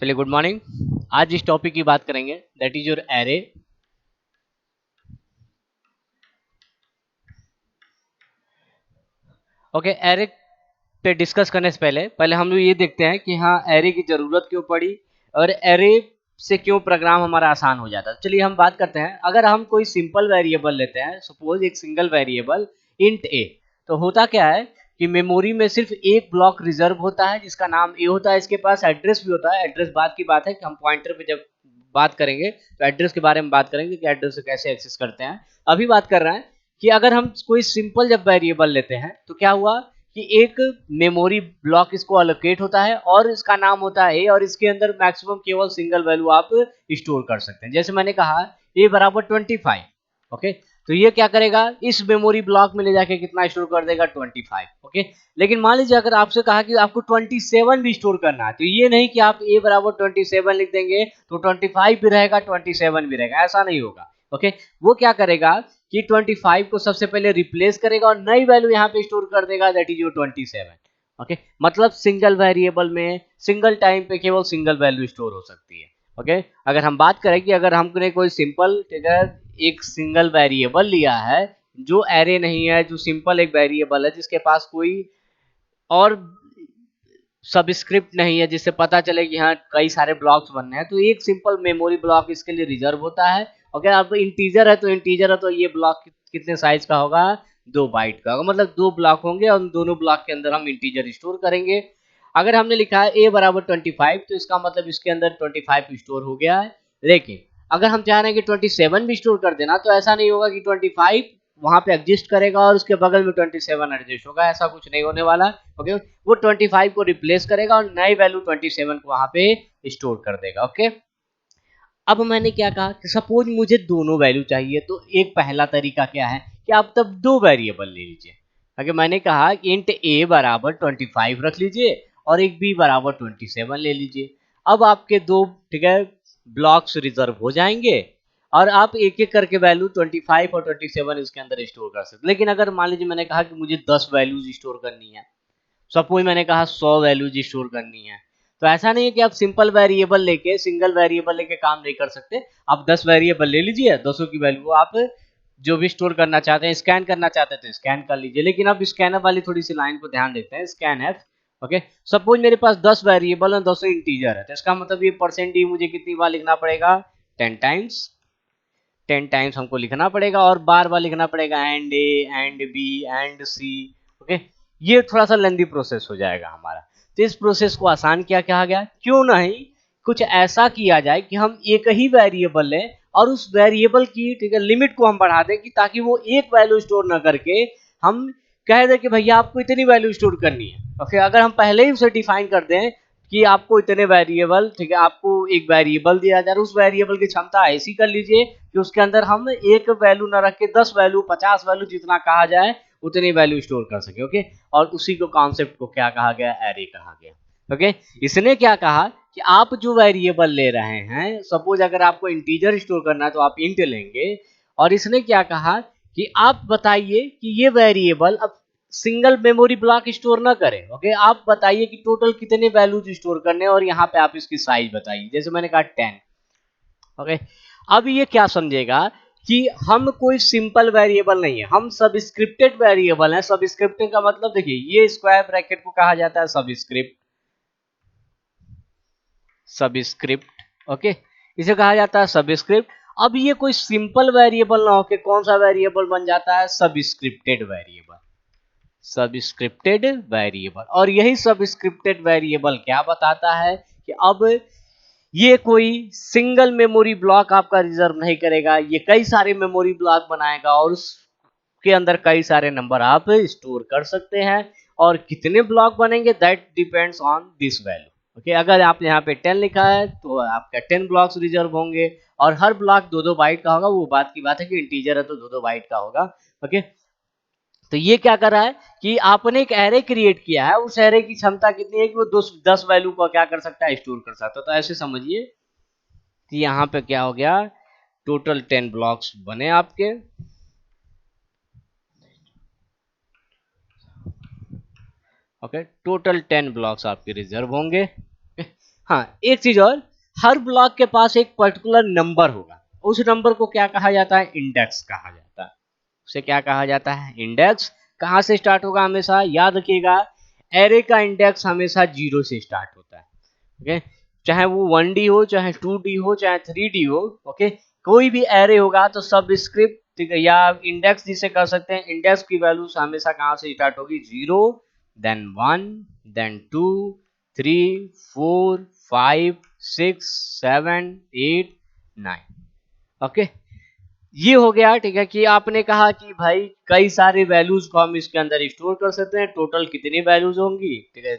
चलिए good morning. आज इस टॉपिक की बात करेंगे that is your array. Okay, array पे डिस्कस करने से पहले पहले हम लोग ये देखते हैं कि हाँ एरे की जरूरत क्यों पड़ी और एरे से क्यों प्रोग्राम हमारा आसान हो जाता है। चलिए हम बात करते हैं। अगर हम कोई सिंपल वेरिएबल लेते हैं, सपोज एक सिंगल वेरिएबल इंट ए, तो होता क्या है कि मेमोरी में सिर्फ एक ब्लॉक रिजर्व होता है जिसका नाम ए होता है। इसके पास एड्रेस भी होता है। एड्रेस बात की बात है कि हम पॉइंटर पे जब बात करेंगे तो एड्रेस के बारे में बात करेंगे कि एड्रेस से कैसे एक्सेस करते हैं। अभी बात कर रहे हैं कि अगर हम कोई सिंपल जब वेरिएबल लेते हैं तो क्या हुआ कि एक मेमोरी ब्लॉक इसको अलोकेट होता है और इसका नाम होता है ए, और इसके अंदर मैक्सिमम केवल सिंगल वैल्यू आप स्टोर कर सकते हैं। जैसे मैंने कहा ए बराबर 25। ओके, तो ये क्या करेगा, इस मेमोरी ब्लॉक में ले जाके कितना स्टोर कर देगा, 25। ओके, लेकिन मान लीजिए अगर आपसे कहा कि आपको 27 भी स्टोर करना है, तो ये नहीं कि आप ए बराबर 27 लिख देंगे तो 25 भी रहेगा 27 भी रहेगा, ऐसा नहीं होगा। ओके, वो क्या करेगा कि 25 को सबसे पहले रिप्लेस करेगा और नई वैल्यू यहाँ पे स्टोर कर देगा, दैट इज योर 27। ओके, मतलब सिंगल वेरिएबल में सिंगल टाइम पे केवल सिंगल वैल्यू स्टोर हो सकती है। ओके, अगर हम बात करें कि अगर हमने कोई सिंपल एक सिंगल वेरिएबल लिया है जो एरे नहीं है, जो सिंपल एक वेरिएबल है जिसके पास कोई और सबस्क्रिप्ट नहीं है जिससे पता चले कि हाँ कई सारे ब्लॉक्स बनने हैं, तो एक सिंपल मेमोरी ब्लॉक इसके लिए रिजर्व होता है। अगर आप इंटीजर है तो ये ब्लॉक कितने साइज का होगा, 2 बाइट का होगा। मतलब 2 ब्लॉक होंगे और उन दोनों ब्लॉक के अंदर हम इंटीजर स्टोर करेंगे। अगर हमने लिखा है ए बराबर 25, तो इसका मतलब इसके अंदर 25 स्टोर हो गया है। लेकिन अगर हम चाह रहे हैं कि 27 भी स्टोर कर देना, तो ऐसा नहीं होगा कि 25 वहां पे एग्जिस्ट करेगा और उसके बगल में 27 एडजस्ट होगा, ऐसा कुछ नहीं होने वाला। ओके, वो 25 को रिप्लेस करेगा और नई वैल्यू 27 को वहां पे स्टोर कर देगा। ओके, अब मैंने क्या कहा कि सपोज मुझे दोनों वैल्यू चाहिए, तो एक पहला तरीका क्या है कि आप तब दो वेरिएबल ले लीजिए। अगर मैंने कहा कि इंट ए बराबर 25 रख लीजिए और एक बी बराबर 27 ले लीजिए। अब आपके दो, ठीक है, ब्लॉक्स रिजर्व हो जाएंगे और आप एक एक करके वैल्यू 25 और 27 इसके अंदर स्टोर कर सकते। लेकिन अगर मान लीजिए मैंने कहा कि मुझे 10 वैल्यूज स्टोर करनी है, सपोज मैंने कहा 100 वैल्यूज स्टोर करनी है, तो ऐसा नहीं है कि आप सिंपल वेरिएबल लेके सिंगल वेरिएबल लेके काम नहीं कर सकते। आप 10 वेरिएबल ले लीजिए, 10 की वैल्यू आप जो भी स्टोर करना चाहते हैं, स्कैन करना चाहते हैं तो स्कैन कर लीजिए। लेकिन अब स्कैनर वाली थोड़ी सी लाइन को ध्यान देते हैं, स्कैन एफ। ओके, सपोज मेरे पास 10 वेरिएबल और 10 इंटीजर है, तो इसका मतलब ये परसेंट डी मुझे कितनी बार लिखना पड़ेगा, 10 टाइम्स। 10 टाइम्स हमको लिखना पड़ेगा और बार बार लिखना पड़ेगा and A and B and C. Okay, ये थोड़ा सा लेंदी प्रोसेस हो जाएगा हमारा। तो इस प्रोसेस को आसान क्या कहा गया, क्यों नहीं कुछ ऐसा किया जाए कि हम एक ही वेरिएबल लें और उस वेरिएबल की, ठीक है, लिमिट को हम बढ़ा दें कि ताकि वो एक वैल्यू स्टोर ना करके हम कह दें कि भैया आपको इतनी वैल्यू स्टोर करनी है। ओके, अगर हम पहले ही उसे डिफाइन कर दें कि आपको इतने वेरिएबल, ठीक है, आपको एक वेरिएबल दिया जा रहा है, उस वेरिएबल की क्षमता ऐसी कर लीजिए कि उसके अंदर हम एक वैल्यू ना रख के 10 वैल्यू 50 वैल्यू जितना कहा जाए उतनी वैल्यू स्टोर कर सके। ओके, और उसी को कॉन्सेप्ट को क्या कहा गया, एरे कहा गया। ओके, इसने क्या कहा कि आप जो वेरिएबल ले रहे हैं, सपोज अगर आपको इंटीजर स्टोर करना है तो आप इंट लेंगे, और इसने क्या कहा कि आप बताइए कि ये वेरिएबल अब सिंगल मेमोरी ब्लॉक स्टोर ना करें। ओके, आप बताइए कि टोटल कितने वैल्यूज स्टोर करने हैं और यहाँ पे आप इसकी साइज बताइए। जैसे मैंने कहा 10। ओके, अब ये क्या समझेगा कि हम कोई सिंपल वेरिएबल नहीं है, हम सबस्क्रिप्टेड वेरिएबल है। सबस्क्रिप्टेड का मतलब देखिए, ये स्क्वायर ब्रैकेट को कहा जाता है सबस्क्रिप्ट। सबस्क्रिप्ट, ओके, इसे कहा जाता है सबस्क्रिप्ट। अब ये कोई सिंपल वेरिएबल ना होके कौन सा वेरिएबल बन जाता है, सबस्क्रिप्टेड वेरिएबल। सबस्क्रिप्टेड वेरिएबल, और यही सबस्क्रिप्टेड वेरिएबल क्या बताता है कि अब ये कोई सिंगल मेमोरी ब्लॉक आपका रिजर्व नहीं करेगा, ये कई सारे मेमोरी ब्लॉक बनाएगा और उसके अंदर कई सारे नंबर आप स्टोर कर सकते हैं। और कितने ब्लॉक बनेंगे that depends on this value. Okay, अगर आप यहाँ पे 10 लिखा है तो आपका 10 ब्लॉक्स रिजर्व होंगे और हर ब्लॉक 2-2 बाइट का होगा। वो बात की बात है कि इंटीजर है तो 2-2 बाइट का होगा। ओके, तो ये क्या कर रहा है कि आपने एक एरे क्रिएट किया है, उस एरे की क्षमता कितनी है कि वो 10 वैल्यू को क्या कर सकता है, स्टोर कर सकता है। तो ऐसे समझिए कि यहाँ पे क्या हो गया, टोटल 10 ब्लॉक्स बने आपके। ओके, टोटल 10 ब्लॉक्स आपके रिजर्व होंगे। हाँ, एक चीज और, हर ब्लॉक के पास एक पर्टिकुलर नंबर होगा, उस नंबर को क्या कहा जाता है? इंडेक्स कहा जाता है। उसे क्या कहा जाता है? इंडेक्स। कहाँ से स्टार्ट होगा? हमेशा याद रखिएगा, एरे का इंडेक्स हमेशा 0 से स्टार्ट होता है। ओके, चाहे वो 1D हो, चाहे 2D हो, चाहे 3D हो। ओके, कोई भी एरे होगा तो सब स्क्रिप्ट, ठीक है, या इंडेक्स जिसे कर सकते हैं, इंडेक्स की वैल्यूज हमेशा कहाँ से स्टार्ट होगी? 0, देन 1, देन 2, 3, 4, 5, 6, 7, 8, 9। ओके, ये हो गया, ठीक है, कि आपने कहा कि भाई कई सारे वैल्यूज को हम इसके अंदर स्टोर कर सकते हैं। टोटल कितनी वैल्यूज होंगी? ठीक है,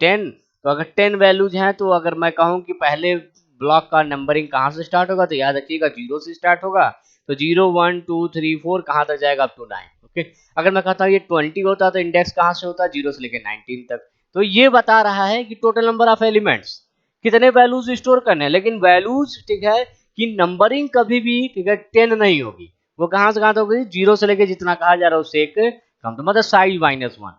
10। तो अगर 10 वैल्यूज हैं तो अगर मैं कहूं कि पहले ब्लॉक का नंबरिंग कहाँ से स्टार्ट होगा, तो याद रखिएगा 0 से स्टार्ट होगा। तो 0, 1, 2, 3, 4 कहाँ तक जाएगा? Up to 9। ओके, अगर मैं कहता हूँ ये 20 होता तो इंडेक्स कहाँ से होता? 0 से लेकर 19 तक। तो ये बता रहा है कि टोटल नंबर ऑफ एलिमेंट्स, कितने वैल्यूज स्टोर करने हैं। लेकिन वैल्यूज, ठीक है, कि नंबरिंग कभी भी, ठीक है, 10 नहीं होगी। वो कहां से कहां तक होगी? 0 से लेके जितना कहा जा रहा है उससे एक कम, तो मतलब साइज -1।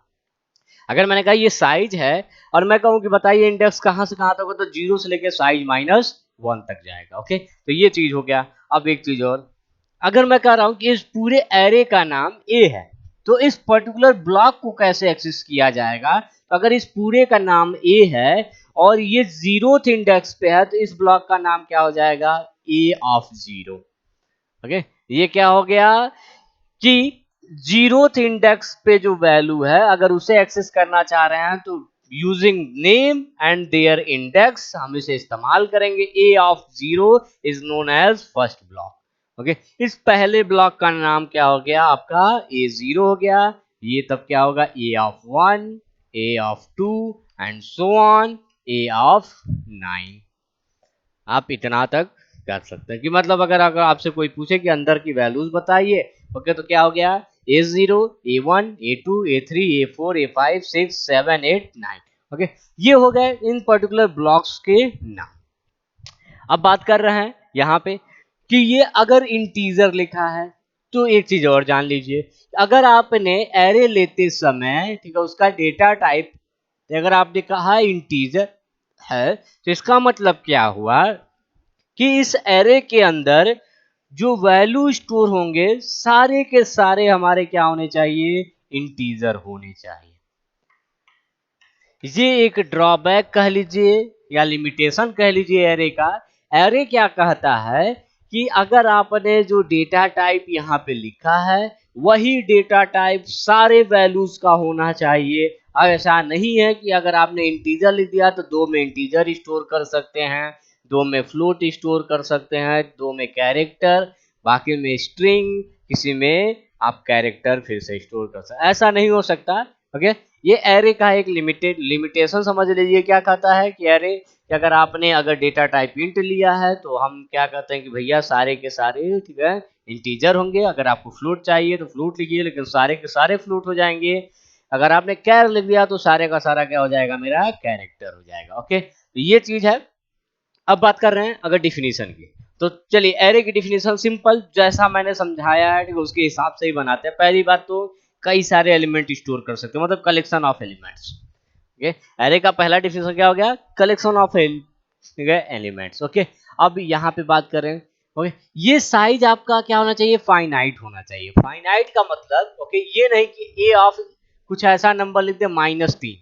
अगर मैंने कहा ये साइज है और मैं कहूं कि बताइए इंडेक्स कहां से कहां तक होगा, तो 0 से लेके साइज -1 तक जाएगा। ओके, तो ये चीज हो गया। अब एक चीज और, अगर मैं कह रहा हूं कि इस पूरे एरे का नाम ए है, तो इस पर्टिकुलर ब्लॉक को कैसे एक्सेस किया जाएगा? तो अगर इस पूरे का नाम ए है और ये 0th इंडेक्स पे है, तो इस ब्लॉक का नाम क्या हो जाएगा? ए ऑफ 0। ओके, ये क्या हो गया कि 0th इंडेक्स पे जो वैल्यू है, अगर उसे एक्सेस करना चाह रहे हैं तो using name and their index हम इसे इस्तेमाल करेंगे। A of 0 is known as first block. Okay, इस पहले ब्लॉक का नाम क्या हो गया? आपका A0 हो गया। ये तब क्या होगा? A of 1, A of 2 and so on, A of 9। आप इतना तक कर सकते हैं कि मतलब अगर आपसे कोई पूछे कि अंदर की वैल्यूज बताइए, ओके, तो क्या हो गया? A0, A1, A2, A3, A4, A5, 6, 7, 8, 9। Okay, ये हो गए इन पर्टिकुलर ब्लॉक्स के नाम। अब बात कर रहे हैं यहाँ पे कि ये अगर इंटीजर लिखा है, तो एक चीज और जान लीजिए, अगर आपने एरे लेते समय, ठीक है, उसका डेटा टाइप अगर आपने कहा इंटीजर है, तो इसका मतलब क्या हुआ कि इस एरे के अंदर जो वैल्यू स्टोर होंगे सारे के सारे हमारे क्या होने चाहिए? इंटीजर होने चाहिए। ये एक ड्रॉबैक कह लीजिए या लिमिटेशन कह लीजिए एरे का। एरे क्या कहता है कि अगर आपने जो डेटा टाइप यहाँ पे लिखा है वही डेटा टाइप सारे वैल्यूज का होना चाहिए। अब ऐसा नहीं है कि अगर आपने इंटीजर लिख दिया तो 2 में इंटीजर स्टोर कर सकते हैं, 2 में फ्लोट स्टोर कर सकते हैं, 2 में कैरेक्टर, बाकी में स्ट्रिंग, किसी में आप कैरेक्टर फिर से स्टोर कर सकते हैं। ऐसा नहीं हो सकता। ओके, ये एरे का एक लिमिटेशन समझ लीजिए। क्या कहता है कि एरे कि अगर आपने अगर डेटा टाइप इंट लिया है तो हम क्या कहते हैं कि भैया सारे के सारे, ठीक है, इंटीजर होंगे। अगर आपको फ्लोट चाहिए तो फ्लोट लिखिए, लेकिन सारे के सारे फ्लोट हो जाएंगे। अगर आपने कैर लिख दिया तो सारे का सारा क्या हो जाएगा? मेरा कैरेक्टर हो जाएगा। ओके, तो ये चीज है। अब बात कर रहे हैं अगर डिफिनीशन की, तो चलिए एरे की डिफिनीशन सिंपल जैसा मैंने समझाया है, ठीक है, उसके हिसाब से ही बनाते हैं। पहली बात तो कई सारे एलिमेंट स्टोर कर सकते हैं, मतलब collection of elements. Okay, array का पहला डिफिनेशन क्या हो गया? कलेक्शन ऑफ, ठीक है, एलिमेंट्स। ओके, अब यहाँ पे बात करें, ओके, ये साइज आपका क्या होना चाहिए? फाइनाइट होना चाहिए। फाइनाइट का मतलब, ओके, ये नहीं कि ए ऑफ कुछ ऐसा नंबर लिख दे -3।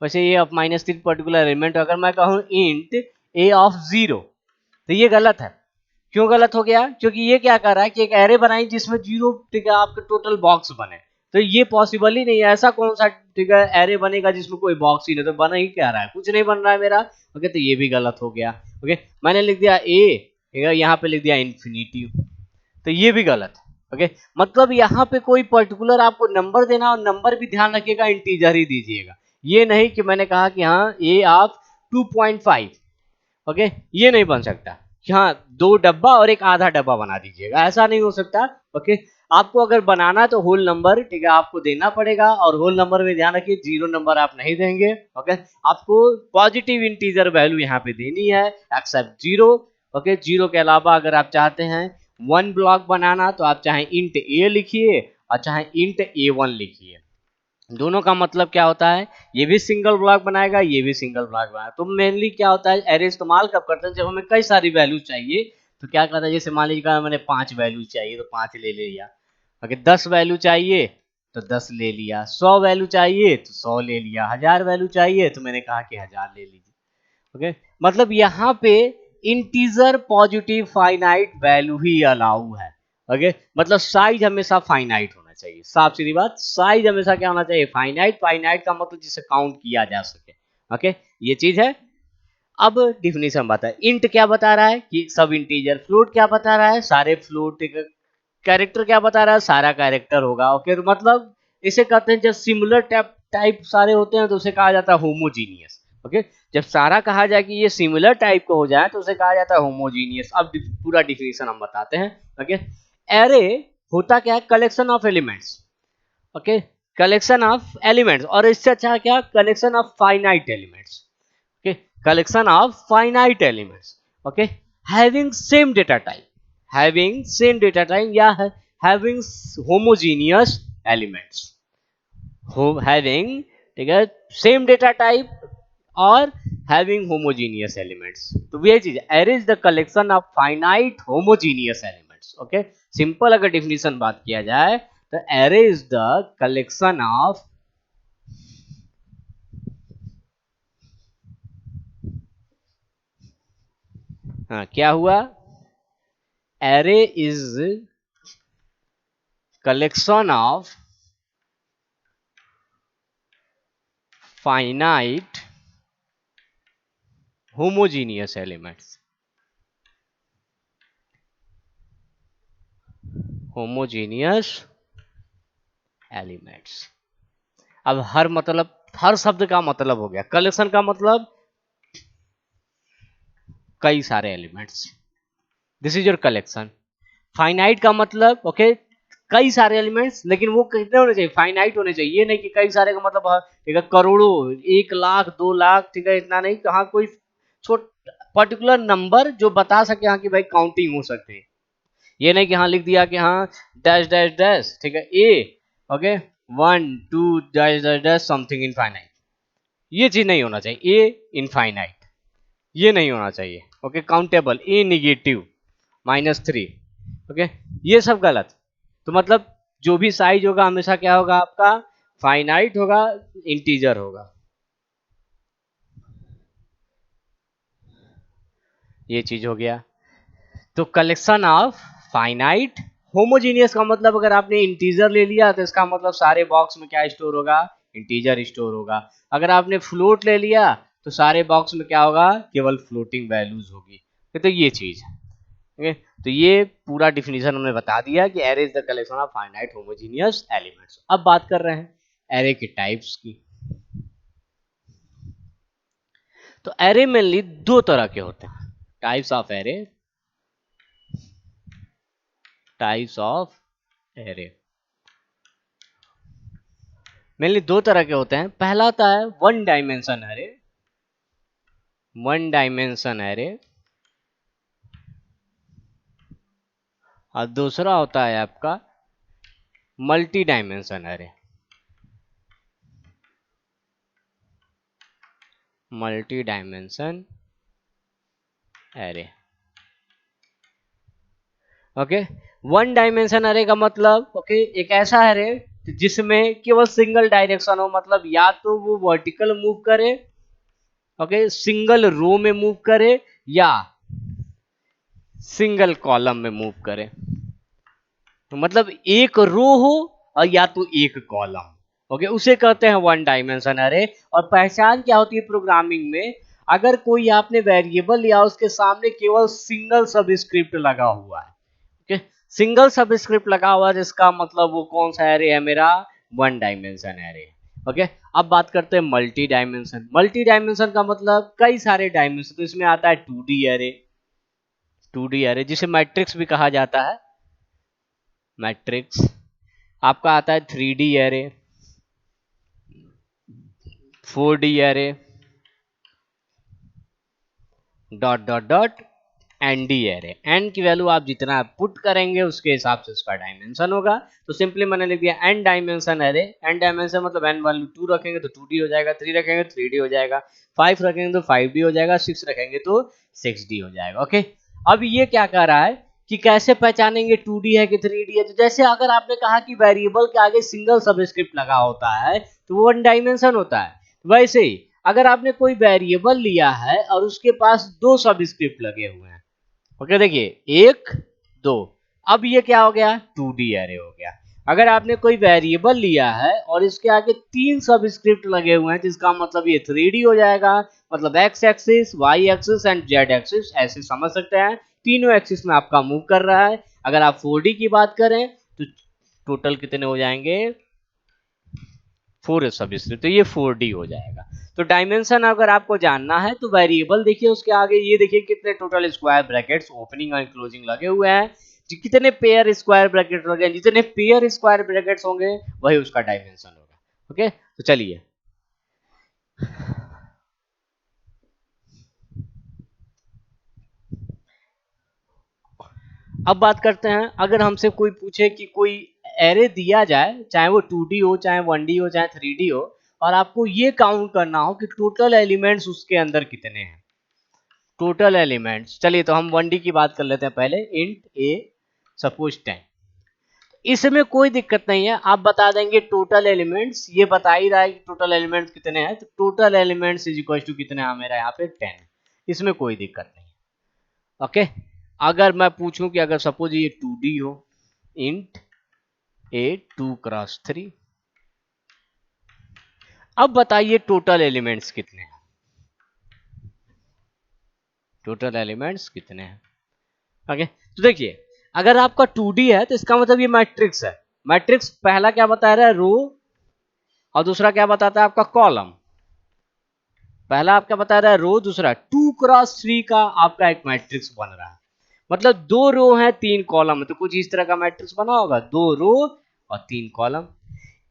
वैसे ये ऑफ -3 पर्टिकुलर एलिमेंट अगर मैं कहूँ इंट ए ऑफ 0, तो ये गलत है। क्यों गलत हो गया? क्योंकि ये क्या कर रहा है कि एक एरे बनाई जिसमें 0, ठीक है, आपके टोटल बॉक्स बने। तो ये पॉसिबल ही नहीं है। ऐसा कौन सा, ठीक है, एरे बनेगा जिसमें कोई बॉक्स ही नहीं? तो बना ही क्या रहा है? कुछ नहीं बन रहा है मेरा। ओके, तो ये भी गलत हो गया। ओके, मैंने लिख दिया ए, ठीक है, यहाँ पे लिख दिया इन्फिनिटी, तो ये भी गलत है। ओके, मतलब यहाँ पे कोई पर्टिकुलर आपको नंबर देना, और नंबर भी ध्यान रखिएगा इंटीजर ही दीजिएगा। ये नहीं कि मैंने कहा कि हाँ ए आप 2.5, ओके, ये नहीं बन सकता कि हाँ 2 डब्बा और एक आधा डब्बा बना दीजिएगा, ऐसा नहीं हो सकता। ओके, आपको अगर बनाना तो होल नंबर, ठीक है, आपको देना पड़ेगा। और होल नंबर में ध्यान रखिए 0 नंबर आप नहीं देंगे। ओके, आपको पॉजिटिव इंटीजर वैल्यू यहाँ पे देनी है एक्सेप्ट 0। ओके, 0 के अलावा अगर आप चाहते हैं 1 ब्लॉक बनाना तो आप चाहे इंट ए लिखिए और चाहे इंट A1 लिखिए। दोनों का मतलब क्या होता है, ये भी सिंगल ब्लॉक बनाएगा, ये भी सिंगल ब्लॉक बनाएगा। तो मेनली क्या होता है, एरे इस्तेमाल कब करते हैं, जब हमें कई सारी वैल्यू चाहिए। तो क्या करता है, जैसे मान लीजिए मैंने 5 वैल्यू चाहिए तो 5 ले लिया, अगर 10 वैल्यू चाहिए तो 10 ले लिया, 100 वैल्यू चाहिए तो 100 ले लिया, 1000 वैल्यू चाहिए तो मैंने कहा कि 1000 ले लीजिए। ओके, मतलब यहाँ पे इंटीजर पॉजिटिव फाइनाइट वैल्यू ही अलाउ है। ओके, मतलब साइज हमेशा फाइनाइट होना चाहिए, साफ सीधी बात, साइज हमेशा क्या होना चाहिए, फाइनाइट। फाइनाइट का मतलब जिसे काउंट किया जा सके। ओके, ये चीज है। अब डिफिनीशन बता है, इंट क्या बता रहा है कि सब इंटीजर, फ्लोट क्या बता रहा है, सारे फ्लोट, कैरेक्टर क्या बता रहा है, सारा कैरेक्टर होगा। ओके, तो मतलब इसे कहते हैं, जब सिमिलर टाइप टाइप सारे होते हैं तो उसे कहा जाता है होमोजीनियस। ओके, जब सारा कहा जाए कि ये सिमिलर टाइप का हो जाए तो उसे कहा जाता है होमोजीनियस। अब पूरा डिफिनीशन हम बताते हैं। ओके, एरे होता क्या है, collection of elements. Okay, collection of elements, और इससे अच्छा क्या, collection of finite elements. okay, collection of finite elements, okay, having same data type, having same data type या having homogeneous elements, having, ठीक है, same data type और having homogeneous elements। तो ये चीज, array is the collection of finite homogeneous elements। Okay, simple अगर definition बात किया जाए तो array is the collection of, हाँ क्या हुआ, array is collection of finite homogeneous elements, homogeneous elements। अब हर मतलब, हर शब्द का मतलब हो गया, कलेक्शन का मतलब कई सारे elements, this is your collection. Finite का मतलब, ओके, कई सारे एलिमेंट्स, लेकिन वो कितने होने चाहिए, फाइनाइट होने चाहिए। ये नहीं कि कई सारे का मतलब ठीक है करोड़ों, 1 लाख 2 लाख, ठीक है, इतना नहीं, कहाँ कोई छोट पर्टिकुलर नंबर जो बता सके हाँ कि भाई काउंटिंग हो सकते हैं। ये नहीं कि हाँ लिख दिया कि हाँ डैश डैश डैश, ठीक है, A, okay, 1 2 dash dash dash something infinite, ये चीज नहीं होना चाहिए। ए इनफाइनाइट ये नहीं होना चाहिए। ओके, काउंटेबल, ए निगेटिव -3, ओके, ये सब गलत। तो मतलब जो भी साइज होगा हमेशा क्या होगा आपका, फाइनाइट होगा, इंटीजर होगा। ये चीज हो गया। तो कलेक्शन ऑफ फाइनाइट होमोजीनियस का मतलब, अगर आपने इंटीजर ले लिया तो इसका मतलब सारे बॉक्स में क्या स्टोर होगा, इंटीजर स्टोर होगा। अगर आपने फ्लोट ले लिया तो सारे बॉक्स में क्या होगा, केवल फ्लोटिंग वैल्यूज होगी। तो ये चीज है। ओके, तो ये पूरा डिफिनीशन हमने बता दिया कि array is the collection of finite homogeneous elements. अब बात कर रहे हैं एरे के टाइप्स की। तो एरे मेनली दो तरह के होते हैं, types of array, types of array mainly दो तरह के होते हैं। पहला होता है one dimension array, one dimension array, और दूसरा होता है आपका multi dimension array, multi dimension array. Okay, one dimension array का मतलब, ओके, एक ऐसा एरे जिसमें केवल सिंगल डायरेक्शन हो, मतलब या तो वो वर्टिकल मूव करे, ओके, सिंगल रो में मूव करे, या सिंगल कॉलम में मूव करे। तो मतलब एक रो हो और या तो एक कॉलम, ओके, उसे कहते हैं वन डायमेंशन एरे। और पहचान क्या होती है प्रोग्रामिंग में, अगर कोई आपने वेरिएबल लिया उसके सामने केवल सिंगल सबस्क्रिप्ट लगा हुआ है, ओके, सिंगल सबस्क्रिप्ट लगा हुआ है, जिसका मतलब वो कौन सा एरे है मेरा, वन डायमेंशन एरे। ओके, अब बात करते हैं मल्टी डायमेंशन। मल्टी डायमेंशन का मतलब कई सारे डायमेंशन, तो इसमें आता है 2D एरे, 2D एरे जिसे मैट्रिक्स भी कहा जाता है, मैट्रिक्स। आपका आता है 3D array, 4D array, dot dot dot, ND array, N की वैल्यू आप जितना पुट करेंगे उसके हिसाब से उसका डायमेंशन होगा। तो सिंपली मैंने लिख दिया N dimension array, N dimension मतलब एन वैल्यू 2 रखेंगे तो 2D हो जाएगा, 3 रखेंगे तो 3D हो जाएगा, 5 रखेंगे तो 5D हो जाएगा, 6 रखेंगे तो 6D हो जाएगा। ओके, अब ये क्या कह रहा है कि कैसे पहचानेंगे 2D है कि 3D है। तो जैसे अगर आपने कहा कि वेरिएबल के आगे सिंगल सबस्क्रिप्ट लगा होता है तो वो 1 डायमेंशन होता है, वैसे ही अगर आपने कोई वेरिएबल लिया है और उसके पास 2 सबस्क्रिप्ट लगे हुए हैं, ओके देखिए 1 2, अब ये क्या हो गया 2D एरे हो गया। अगर आपने कोई वेरिएबल लिया है और इसके आगे 3 सबस्क्रिप्ट लगे हुए हैं तो इसका मतलब ये 3D हो जाएगा, मतलब x axis, y axis and z axis, ऐसे समझ सकते हैं तीनों एक्सिस में आपका मूव कर रहा है। अगर आप 4D की बात करें तो टोटल कितने हो जाएंगे 4 सबस्क्रिप्ट, तो ये 4D हो जाएगा। तो डायमेंशन अगर आपको जानना है तो वेरिएबल देखिए उसके आगे ये देखिए कितने टोटल स्क्वायर ब्रैकेट्स ओपनिंग और क्लोजिंग लगे हुए हैं, कितने पेयर स्क्वायर ब्रैकेट लगे हैं, जितने पेयर स्क्वायर ब्रैकेट्स होंगे वही उसका डायमेंशन होगा। ओके, तो चलिए अब बात करते हैं, अगर हमसे कोई पूछे कि कोई एरे दिया जाए, चाहे वो 2D हो, चाहे 1D हो, चाहे 3D हो, और आपको ये काउंट करना हो कि टोटल एलिमेंट्स उसके अंदर कितने हैं, टोटल एलिमेंट्स। चलिए तो हम 1D की बात कर लेते हैं पहले, इंट ए सपोज 10, इसमें कोई दिक्कत नहीं है, आप बता देंगे टोटल एलिमेंट्स, ये बता ही रहा है कि टोटल एलिमेंट्स कितने हैं, तो total elements is equal to कितने हैं मेरा यहाँ पे 10, इसमें कोई दिक्कत नहीं है। ओके, अगर मैं पूछूं कि अगर सपोज ये 2D हो, इंट ए 2x3, अब बताइए टोटल एलिमेंट्स कितने हैं, टोटल एलिमेंट्स कितने हैं। ओके, तो देखिए अगर आपका 2D है तो इसका मतलब ये मैट्रिक्स है, मैट्रिक्स पहला क्या बता रहा है रो, और दूसरा क्या बताता है आपका कॉलम। पहला आपका बता रहा है रो, दूसरा 2x3 का आपका एक मैट्रिक्स बन रहा है, मतलब 2 रो है 3 कॉलम है, तो कुछ इस तरह का मैट्रिक्स बना होगा, 2 रो और 3 कॉलम,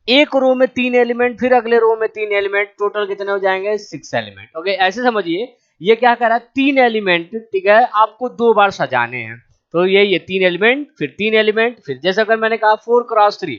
एक रो में 3 एलिमेंट, फिर अगले रो में 3 एलिमेंट, टोटल कितने हो जाएंगे 6 एलिमेंट। ओके, ऐसे समझिए ये क्या कर रहा है 3 एलिमेंट, ठीक है, आपको 2 बार सजाने हैं, तो ये 3 एलिमेंट फिर 3 एलिमेंट, फिर जैसे अगर मैंने कहा 4x3,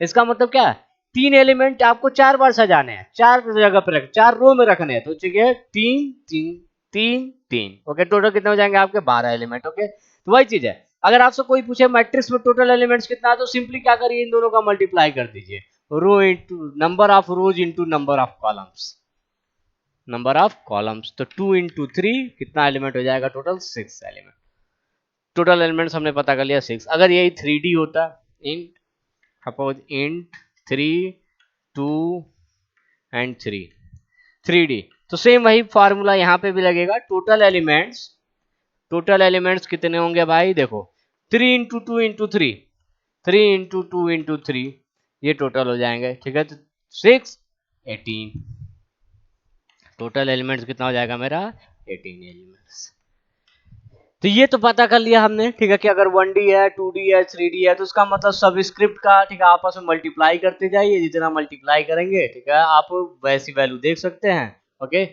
इसका मतलब क्या है 3 एलिमेंट आपको 4 बार सजाने हैं, 4 जगह पर रख, 4 रो में रखने हैं, तो ठीक है 3 3 3 3, ओके, टोटल कितने हो जाएंगे आपके 12 एलिमेंट। ओके, तो वही चीज है, अगर आपसे कोई पूछे मैट्रिक्स में टोटल एलिमेंट्स कितना है तो सिंपली क्या करिए इन दोनों का मल्टीप्लाई कर दीजिए, row into number of rows into number of columns, number of columns, तो 2 इंटू 3 कितना एलिमेंट हो जाएगा टोटल 6 एलिमेंट, टोटल एलिमेंट्स हमने पता कर लिया 6। अगर यही 3D होता, int suppose int 3 2 and 3 3D, तो सेम वही फार्मूला यहाँ पे भी लगेगा, टोटल एलिमेंट्स, टोटल एलिमेंट्स कितने होंगे भाई देखो 3 इंटू 2 इंटू 3, 3 इंटू 2 इंटू 3, ये टोटल हो जाएंगे, ठीक है, तो 6 18, टोटल एलिमेंट्स कितना हो जाएगा मेरा 18 एलिमेंट्स। तो ये तो पता कर लिया हमने, ठीक है, कि अगर 1D है 2D है 3D है तो उसका मतलब सबस्क्रिप्ट का, ठीक है, आपस में मल्टीप्लाई करते जाइए, जितना मल्टीप्लाई करेंगे ठीक है आप वैसी वैल्यू देख सकते हैं। ओके,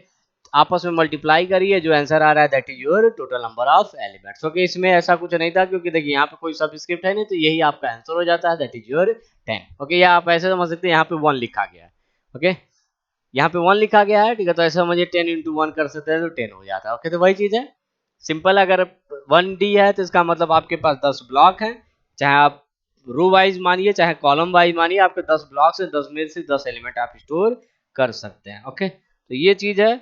आपस में मल्टीप्लाई करिए, जो आंसर आ रहा है that is your total number of elements. Okay, इसमें ऐसा कुछ नहीं था क्योंकि देखिए यहाँ पे कोई सबस्क्रिप्ट है नहीं, तो यही आपका आंसर हो जाता है दैट इज योर 10। ओके, या आप ऐसे समझ सकते हैं यहाँ पे 1 लिखा गया है, ओके, यहाँ पे 1 लिखा गया है, ठीक है, तो ऐसा समझिए 10 इंटू 1 कर सकते हैं तो 10 हो जाता है। ओके, तो वही चीज है सिंपल, अगर 1D है तो इसका मतलब आपके पास 10 ब्लॉक हैं, चाहे आप रो वाइज मानिए चाहे कॉलम वाइज मानिए, आपके 10 ब्लॉक से 10 में से 10 एलिमेंट आप स्टोर कर सकते हैं। ओके, तो ये चीज है।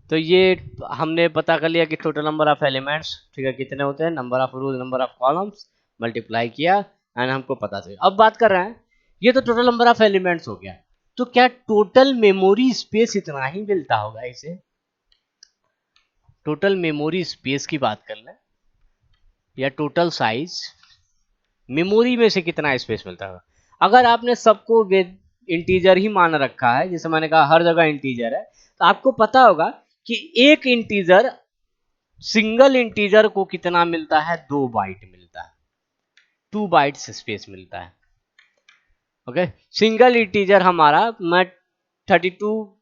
तो ये हमने पता कर लिया कि टोटल नंबर ऑफ एलिमेंट्स, ठीक है, कितने होते हैं, number of rose number of columns multiply किया एंड हमको पता चला। अब बात कर रहे हैं, ये तो टोटल नंबर ऑफ एलिमेंट्स हो गया, तो क्या टोटल मेमोरी स्पेस इतना ही मिलता होगा इसे, टोटल मेमोरी स्पेस की बात कर लें या टोटल साइज, मेमोरी में से कितना स्पेस मिलता होगा। अगर आपने सबको इंटीजर ही मान रखा है, जैसे मैंने कहा हर जगह इंटीजर है, तो आपको पता होगा कि एक इंटीजर, सिंगल इंटीजर को कितना मिलता है 2 बाइट मिलता है, 2 बाइट्स स्पेस मिलता है। ओके, सिंगल इंटीजर हमारा, मैं 32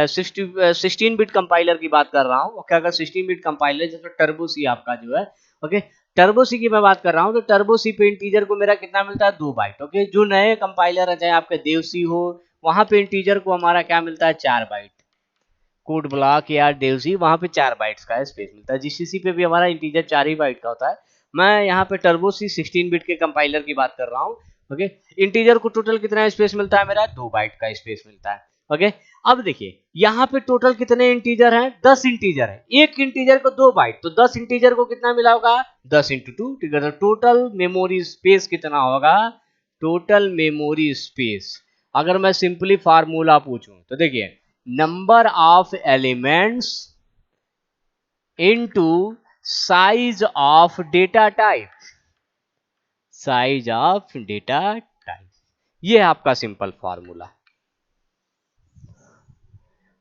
16 बिट कंपाइलर की बात कर रहा हूँ। ओके, अगर 16 बिट कंपाइलर जैसे टर्बो सी आपका जो है, ओके, टर्बो सी की मैं बात कर रहा हूँ, तो टर्बो सी पे इंटीजर को मेरा कितना मिलता है, 2 बाइट। ओके, जो नए कंपाइलर है चाहे आपके देवसी हो, वहां पे इंटीजर को हमारा क्या मिलता है, 4 बाइट। कोड ब्लॉक या देवसी वहां पे 4 बाइट्स का स्पेस मिलता है। जीसीसी पे भी हमारा इंटीजर 4 ही बाइट का होता है। मैं यहाँ पे टर्बो सी 16 बिट के कंपाइलर की बात कर रहा हूँ। ओके, इंटीजर को टोटल कितना स्पेस मिलता है, मेरा 2 बाइट का स्पेस मिलता है। ओके, अब देखिए यहाँ पे टोटल कितने इंटीजर हैं, 10 इंटीजर है। एक इंटीजर को 2 बाइट, तो 10 इंटीजर को कितना मिला होगा, 10 इंटू 2, ठीक है। तो टोटल मेमोरी स्पेस कितना होगा, टोटल मेमोरी स्पेस अगर मैं सिंपली फार्मूला पूछूं तो देखिए, number of elements into size of data type, size of data type, ये है आपका सिंपल फॉर्मूला।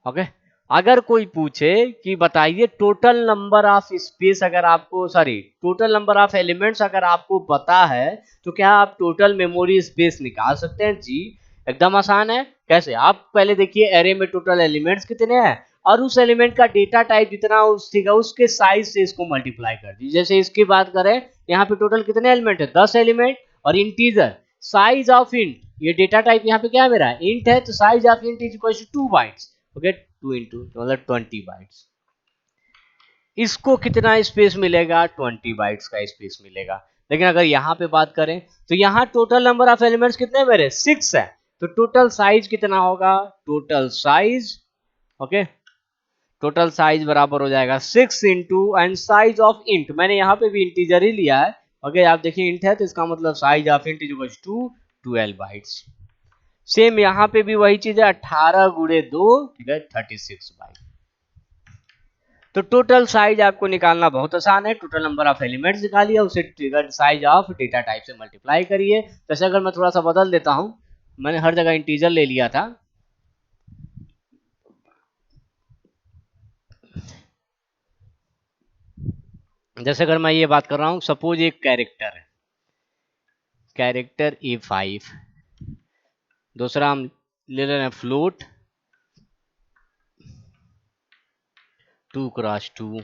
ओके, अगर कोई पूछे कि बताइए टोटल नंबर ऑफ स्पेस, अगर आपको sorry total number of elements अगर आपको पता है, तो क्या आप टोटल मेमोरी स्पेस निकाल सकते हैं? जी, एकदम आसान है। कैसे? आप पहले देखिए एरे में टोटल एलिमेंट्स कितने हैं, और उस एलिमेंट का डेटा टाइप जितना उसके साइज से इसको मल्टीप्लाई कर दीजिए। जैसे इसकी बात करें, यहाँ पे टोटल कितने एलिमेंट है, 10 एलिमेंट, और इंटीजर साइज ऑफ इंट, ये डेटा टाइप यहाँ पे क्या है मेरा, इंट है, तो size of int is equal to 2 bytes. Okay, 2 into मतलब 20 बाइट्स। इसको कितना स्पेस मिलेगा, 20 बाइट्स का स्पेस मिलेगा। लेकिन अगर यहाँ पे बात करें तो यहाँ टोटल नंबर ऑफ एलिमेंट्स कितने मेरे, 6 है, तो टोटल साइज कितना होगा, total size, okay, total size बराबर हो जाएगा 6 into and size of int, मैंने यहाँ पे भी इंटीजर ही लिया है। ओके, आप देखिए इंट है, तो इसका मतलब size of int is equal to 12 bytes. Same यहाँ पे भी वही चीज है, 18 गुणे 2, ठीक है, 36 बाइट। तो टोटल साइज आपको निकालना बहुत आसान है, टोटल नंबर ऑफ एलिमेंट्स निकालिए, उसे trigger size of data type से मल्टीप्लाई करिए। जैसे अगर मैं थोड़ा सा बदल देता हूं, मैंने हर जगह इंटीजर ले लिया था, जैसे अगर मैं ये बात कर रहा हूं, सपोज एक कैरेक्टर है, कैरेक्टर A5, दूसरा हम ले रहे हैं फ्लोट 2x2,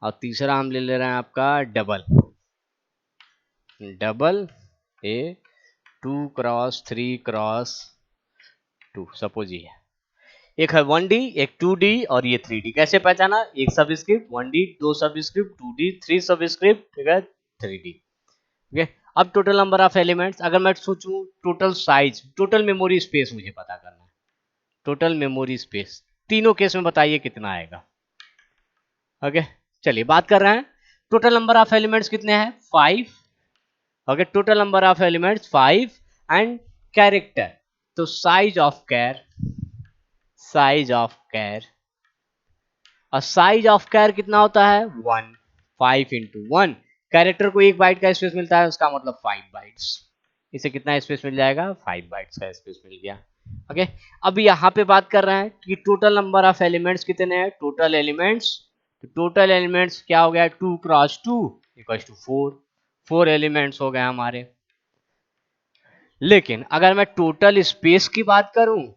और तीसरा हम ले रहे हैं आपका डबल A 2x3x2, सपोज ये है। एक है 1D, एक 2D, और ये 3D। कैसे पहचाना, एक subscript 1D, 2 subscript 2D, 3 subscript, ठीक है, 3D। ओके, अब टोटल नंबर ऑफ एलिमेंट्स, अगर मैं सोचूं total size, total memory space मुझे पता करना है, टोटल मेमोरी स्पेस तीनों केस में बताइए कितना आएगा। ओके, चलिए बात कर रहे हैं, टोटल नंबर ऑफ एलिमेंट्स कितने हैं, 5। Okay, total number of elements 5 and character, तो size of char, size of char, और साइज ऑफ कैर कितना होता है, 1, 5 इंटू 1, कैरेक्टर को 1 बाइट का स्पेस मिलता है, उसका मतलब 5 बाइट्स। इसे कितना स्पेस मिल जाएगा, 5 बाइट्स का स्पेस मिल गया। ओके, अब यहाँ पे बात कर रहे हैं कि टोटल नंबर ऑफ एलिमेंट्स कितने हैं, टोटल एलिमेंट्स, तो टोटल एलिमेंट्स क्या हो गया, 2x2 इक्वल टू 4, 4 एलिमेंट्स हो गए हमारे। लेकिन अगर मैं टोटल स्पेस की बात करूं,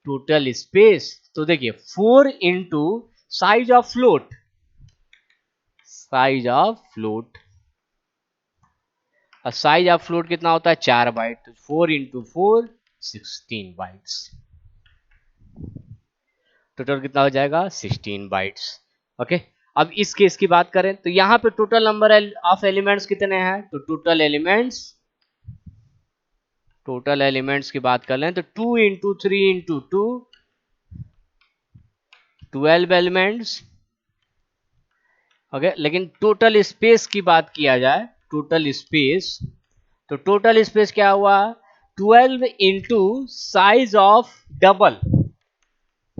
टोटल स्पेस, तो देखिए 4 into size of float, size of float, और साइज ऑफ फ्लोट कितना होता है, 4 बाइट, तो 4 इंटू 4 16 बाइट्स, टोटल कितना हो जाएगा, 16 बाइट्स। ओके, अब इस केस की बात करें तो यहाँ पे टोटल नंबर ऑफ एलिमेंट्स कितने हैं, तो टोटल एलिमेंट्स की बात कर लें तो 2 इंटू 3 इंटू 2, 12 एलिमेंट्स। ओके, लेकिन टोटल स्पेस की बात किया जाए, टोटल स्पेस, तो टोटल स्पेस क्या हुआ, 12 into size of double,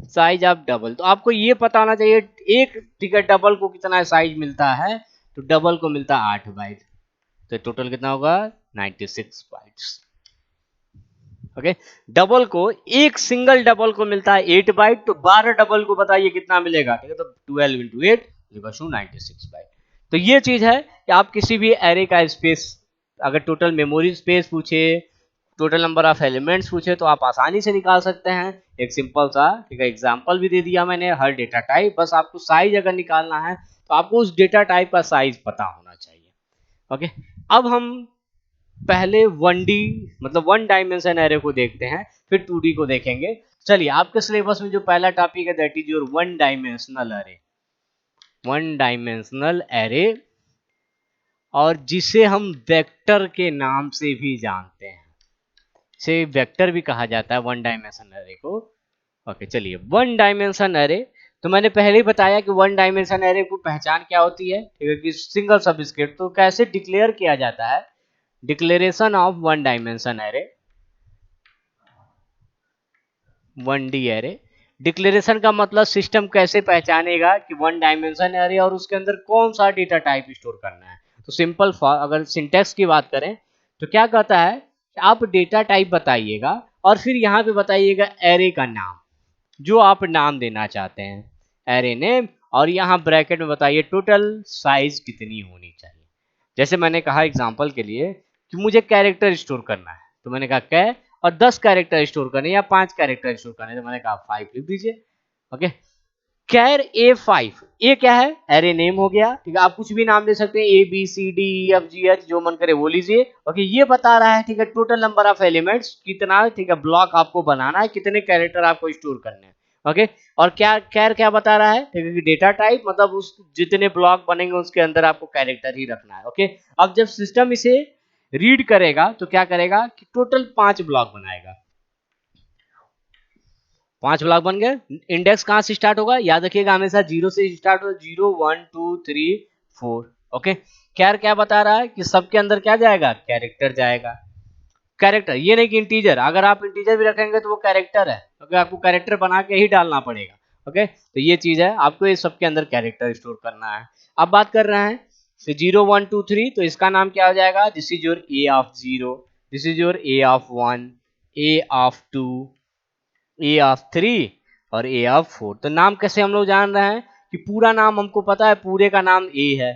size of double, तो आपको ये पता होना चाहिए एक टिकट डबल को कितना साइज मिलता है, तो डबल को मिलता है 8 बाइट, तो टोटल कितना होगा, 96 बाइट्स। ओके, डबल को, एक सिंगल डबल को मिलता है 8 बाइट, तो 12 डबल को बताइए कितना मिलेगा, ठीक है, तो 12 इंटू 8 96 बाइट। तो ये चीज है कि आप किसी भी एरे का स्पेस अगर टोटल मेमोरी स्पेस पूछे, टोटल नंबर ऑफ एलिमेंट्स पूछे तो आप आसानी से निकाल सकते हैं। एक सिंपल सा ठीक है एग्जांपल भी दे दिया मैंने, हर डेटा टाइप, बस आपको साइज अगर निकालना है तो आपको उस डेटा टाइप का साइज पता होना चाहिए। ओके, अब हम पहले 1D मतलब 1 डायमेंशन एरे को देखते हैं, फिर 2D को देखेंगे। चलिए, आपके सिलेबस में जो पहला टॉपिक है that is your 1 dimensional array. 1 dimensional array, और जिसे हम वेक्टर के नाम से भी जानते हैं, से वेक्टर भी कहा जाता है 1 डायमेंशन एरे को। ओके, चलिए 1 डायमेंशन एरे, तो मैंने पहले ही बताया कि 1 डायमेंशन एरे को पहचान क्या होती है, ठीक है, कि सिंगल सबस्क्रिप्ट। तो कैसे डिक्लेयर किया जाता है, declaration of 1 dimension array, 1D array. Declaration का मतलब सिस्टम कैसे पहचानेगा कि 1 डायमेंशन एरे और उसके अंदर कौन सा डेटा टाइप स्टोर करना है। तो सिंपल अगर सिंटेक्स की बात करें तो क्या कहता है कि आप डेटा टाइप बताइएगा और फिर यहाँ पे बताइएगा एरे का नाम, जो आप नाम देना चाहते हैं, एरे नेम, और यहाँ ब्रैकेट में बताइए टोटल साइज कितनी होनी चाहिए। जैसे मैंने कहा एग्जांपल के लिए कि मुझे कैरेक्टर स्टोर करना है, तो मैंने कहा कै, और 10 कैरेक्टर स्टोर करने या 5 कैरेक्टर स्टोर करने, तो मैंने कहा 5 लिख दीजिए। ओके, कैर A5, ए क्या है, एरे नेम हो गया, ठीक है, आप कुछ भी नाम दे सकते हैं, ABCDEFGH जो मन करे वो लीजिए। ओके, ये बता रहा है, ठीक है, टोटल नंबर ऑफ एलिमेंट्स कितना, ठीक है, ब्लॉक आपको बनाना है, कितने कैरेक्टर आपको स्टोर करने हैं। ओके, और क्या कैर क्या बता रहा है, ठीक है, डेटा टाइप, मतलब उस जितने ब्लॉक बनेंगे उसके अंदर आपको कैरेक्टर ही रखना है। ओके, अब जब सिस्टम इसे रीड करेगा तो क्या करेगा कि टोटल 5 ब्लॉक बनाएगा। 5 ब्लॉक बन गए। इंडेक्स कहां से स्टार्ट होगा, याद रखिएगा हमेशा 0 से स्टार्ट होगा, 0 1 2 3 4। ओके, कैर क्या बता रहा है कि सबके अंदर क्या जाएगा, कैरेक्टर जाएगा। कैरेक्टर, ये नहीं कि इंटीजर, अगर आप इंटीजर भी रखेंगे तो वो कैरेक्टर है। ओके, आपको कैरेक्टर बना के ही डालना पड़ेगा। ओके, तो ये चीज है, आपको ये सबके अंदर कैरेक्टर स्टोर करना है। अब बात कर रहे हैं 0 1 2 3, तो इसका नाम क्या हो जाएगा, this is your A of 0, this is your A of 1, A of 2, A of 3 और ए ऑफ 4। तो नाम कैसे हम लोग जान रहे हैं कि पूरा नाम हमको पता है, पूरे का नाम ए है।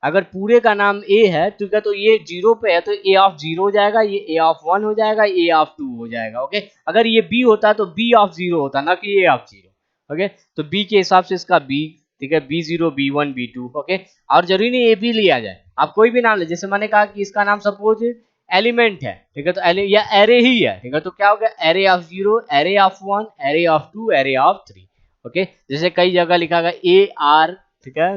अगर पूरे का नाम ए है तो क्या, तो ये 0 पे है तो ए ऑफ 0 हो जाएगा, ये ए ऑफ 1 हो जाएगा, ए ऑफ 2 हो जाएगा। ओके, अगर ये बी होता तो बी ऑफ 0 होता, ना कि ए ऑफ 0। ओके, तो बी के हिसाब से इसका बी, ठीक है, B0 B1 B2। ओके, और जरूरी नहीं ए बी लिया जाए, आप कोई भी नाम ले, जैसे मैंने कहा कि इसका नाम सपोज एलिमेंट है, ठीक है, तो या एरे ही है, ठीक है, तो क्या हो गया, array of 0, array of 1, array of 2, array of 3। Okay, जैसे कई जगह लिखा गया ए आर, ठीक है।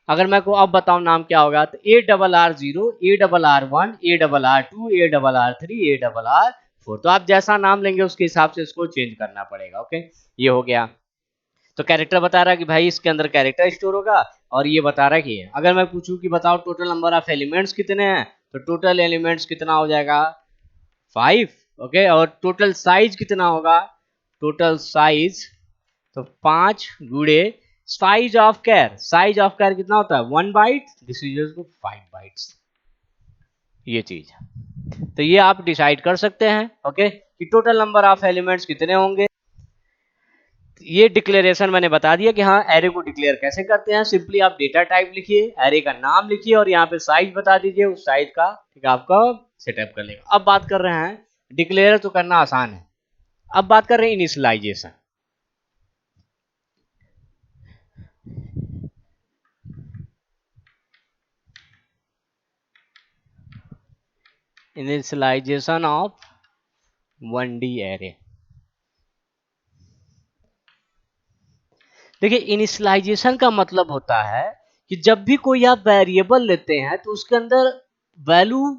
अगर मैं को अब बताऊं नाम क्या होगा, तो ARR0, ARR1, ARR2, ARR3, ARR4। तो आप जैसा नाम लेंगे उसके हिसाब से इसको चेंज करना पड़ेगा। ओके, ये हो गया। तो कैरेक्टर बता रहा है कि भाई इसके अंदर कैरेक्टर स्टोर होगा, और ये बता रहा है कि अगर मैं पूछूं कि बताओ टोटल नंबर ऑफ एलिमेंट्स कितने हैं, तो टोटल एलिमेंट्स कितना हो जाएगा, 5। ओके, और टोटल साइज कितना होगा, टोटल साइज तो 5 गुड़े size of char, size of char कितना होता है, 1 बाइट, दिस इज 5 बाइट्स। ये चीज, तो ये आप डिसाइड कर सकते हैं। ओके, कि टोटल नंबर ऑफ एलिमेंट्स कितने होंगे। ये डिक्लेरेशन मैंने बता दिया कि हाँ, एरे को डिक्लेयर कैसे करते हैं। सिंपली आप डेटा टाइप लिखिए, एरे का नाम लिखिए और यहाँ पे साइज बता दीजिए, उस साइज का ठीक है आपका सेटअप कर लेगा। अब बात कर रहे हैं, डिक्लेयर तो करना आसान है, अब बात कर रहे हैं initialization. Initialization of 1D array. देखिए, इनिशियलाइजेशन का मतलब होता है कि जब भी कोई आप वेरिएबल लेते हैं तो उसके अंदर वैल्यू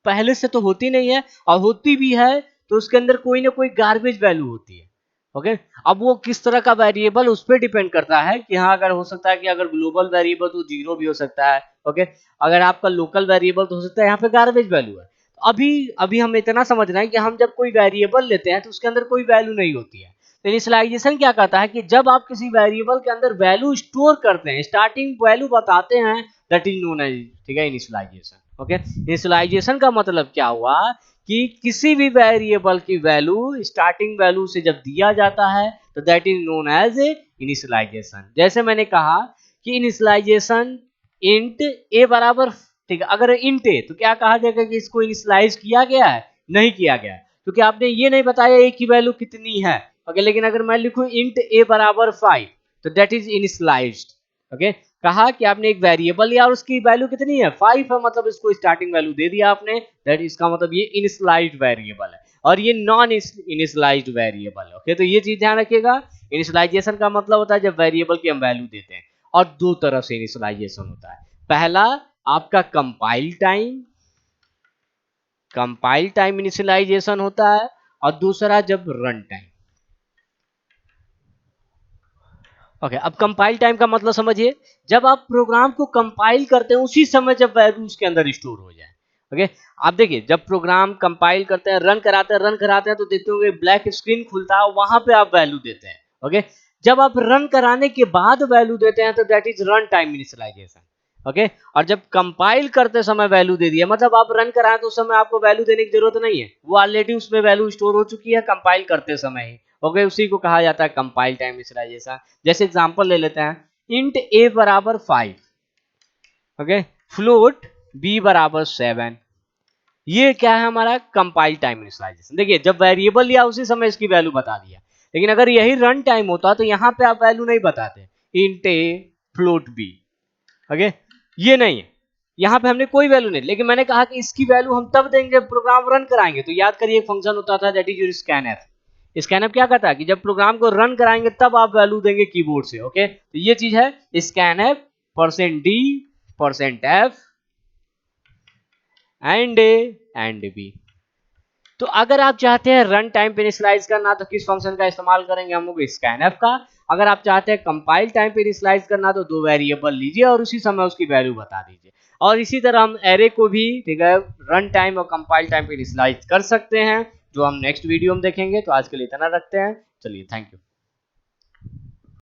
पहले से तो होती नहीं है, और होती भी है तो उसके अंदर कोई ना कोई गार्बेज वैल्यू होती है। ओके, अब वो किस तरह का वेरिएबल उस पर डिपेंड करता है कि हाँ, अगर हो सकता है कि अगर ग्लोबल वेरिएबल तो 0 भी हो सकता है। ओके, अगर आपका लोकल वेरिएबल तो हो सकता है यहाँ पे गार्बेज वैल्यू है। अभी अभी हम इतना समझ रहे हैं कि हम जब कोई वेरिएबल लेते हैं तो उसके अंदर कोई वैल्यू नहीं होती है। तो इनिशियलाइजेशन क्या कहता है कि जब आप किसी वेरिएबल के अंदर वैल्यू स्टोर करते हैं, स्टार्टिंग वैल्यू बताते हैं, दैट इज नोन एज, ठीक है, इनिशियलाइजेशन। ओके, इनिशियलाइजेशन का मतलब क्या हुआ कि किसी भी वेरिएबल की वैल्यू स्टार्टिंग वैल्यू से जब दिया जाता है तो that is known as a initialization. जैसे मैंने कहा कि इनिशियलाइजेशन इंट ए बराबर ठीक है। अगर इंट है तो क्या कहा जाएगा कि इसको इनिशियलाइज किया गया है, नहीं किया गया है, क्योंकि आपने ये नहीं बताया ए की वैल्यू कितनी है। ओके, लेकिन अगर मैं लिखूं इंट ए बराबर 5 तो दैट इज इनिशियलाइज्ड। ओके, कहा कि आपने एक वेरिएबल लिया और उसकी वैल्यू कितनी है 5 है, मतलब इसको स्टार्टिंग वैल्यू दे दिया आपने, दैट इसका मतलब ये इनिशियलाइज्ड वेरिएबल है और ये नॉन इनिशियलाइज्ड वेरिएबल है। ओके, तो ये चीज ध्यान रखिएगा। इनिशियलाइजेशन का मतलब होता है जब वेरिएबल की हम वैल्यू देते हैं, और दो तरह से इनिशियलाइजेशन होता है। पहला आपका कंपाइल टाइम इनिशियलाइजेशन होता है, और दूसरा जब रन टाइम। ओके, अब कंपाइल टाइम का मतलब समझिए, जब आप प्रोग्राम को कंपाइल करते हैं उसी समय जब वैल्यू उसके अंदर स्टोर हो जाए। ओके, आप देखिए जब प्रोग्राम कंपाइल करते हैं, रन कराते हैं तो देखते होंगे ब्लैक स्क्रीन खुलता है, वहां पे आप वैल्यू देते हैं। ओके, जब आप रन कराने के बाद वैल्यू देते हैं तो that is run time initialization. Okay, और जब कंपाइल करते समय वैल्यू दे दिया, मतलब आप रन कराएं तो उस समय आपको वैल्यू देने की जरूरत नहीं है, वो ऑलरेडी उसमें वैल्यू स्टोर हो चुकी है कंपाइल करते समय ही। ओके, उसी को कहा जाता है कंपाइल टाइम इनिशियलाइजेशन। जैसे एग्जांपल ले लेते हैं, इंट ए बराबर 5, ओके, फ्लोट बी बराबर 7, ये क्या है हमारा कंपाइल टाइम इनिशियलाइजेशन। देखिए जब वेरिएबल लिया उसी समय इसकी वैल्यू बता दिया, लेकिन अगर यही रन टाइम होता तो यहाँ पे आप वैल्यू नहीं बताते, इंट ए फ्लोट बी। ओके, ये नहीं है, यहाँ पे हमने कोई वैल्यू नहीं, लेकिन मैंने कहा कि इसकी वैल्यू हम तब देंगे जब प्रोग्राम रन कराएंगे। तो याद करिए एक फंक्शन होता था that is your scanf. Scanf क्या कहता है कि जब प्रोग्राम को रन कराएंगे तब आप वैल्यू देंगे कीबोर्ड से। ओके, तो ये चीज है scanf %d %f and a and b। तो अगर आप चाहते हैं रन टाइम पे इनिशियलाइज करना तो किस फंक्शन का इस्तेमाल करेंगे हम लोग, स्कैनफ का। अगर आप चाहते हैं कंपाइल टाइम पे इनिशियलाइज करना तो दो वेरिएबल लीजिए और उसी समय उसकी वैल्यू बता दीजिए। और इसी तरह हम एरे को भी, ठीक है, रन टाइम और कंपाइल टाइम पे इनिशियलाइज कर सकते हैं, जो हम नेक्स्ट वीडियो में देखेंगे। तो आज के लिए इतना रखते हैं, चलिए थैंक यू।